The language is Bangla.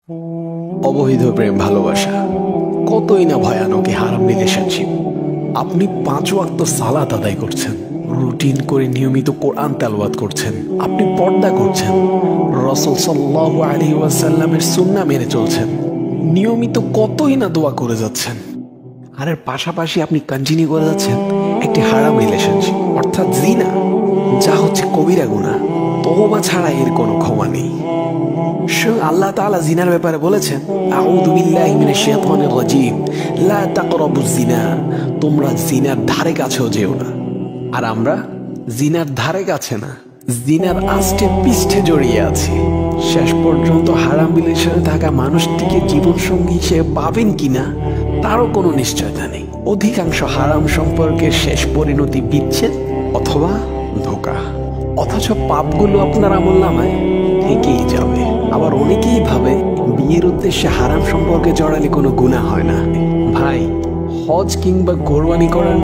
অবৈধ প্রেম ভালোবাসা কতই না ভয়ানক এই হারাম রিলেশনশিপ। আপনি 5 ওয়াক্ত সালাত আদায় করছেন, রুটিন করে নিয়মিত কোরআন তেলাওয়াত করছেন, আপনি পর্দা করছেন, রাসূল সাল্লাল্লাহু আলাইহি ওয়াসাল্লামের সুন্নাহ মেনে চলছেন, নিয়মিত কতই না দোয়া করে যাচ্ছেন, আর এর পাশাপাশি আপনি কন্টিনিউ করে যাচ্ছেন একটি হারাম রিলেশনশিপ অর্থাৎ জিনা, যা হচ্ছে কবিরা গুনাহ। তওবা ছাড়া এর কোনো ক্ষমা নেই। স্বয়ং আল্লাহ তাআলা জিনার ব্যাপারে বলেছেন, আউযু বিল্লাহি মিনাশ শাইতানির রাজীম, লা তাকরাবুজ জিনা, তোমরা জিনার ধারে কাছেও যেও না। আর আমরা জিনার ধারে কাছে না, জিনার আষ্টে পৃষ্ঠে জড়িয়ে আছি। শেষ পর্যন্ত হারাম রিলেশনে থাকা মানুষটিকে জীবনসঙ্গী হিসেবে পাবেন কিনা তারও কোনো নিশ্চয়তা নেই। অধিকাংশ হারাম সম্পর্কের শেষ পরিণতি বিচ্ছেদ অথবা ধোঁকা, অথচ পাপগুলো আপনার আমলনামায় থেকেই যাবে। আবার অনেকেই ভাবে বিয়ের উদ্দেশ্যে হারাম সম্পর্কে জড়ালে কোনো গুনাহ হয় না। ভাই, হজ কিংবা কোরবানি করার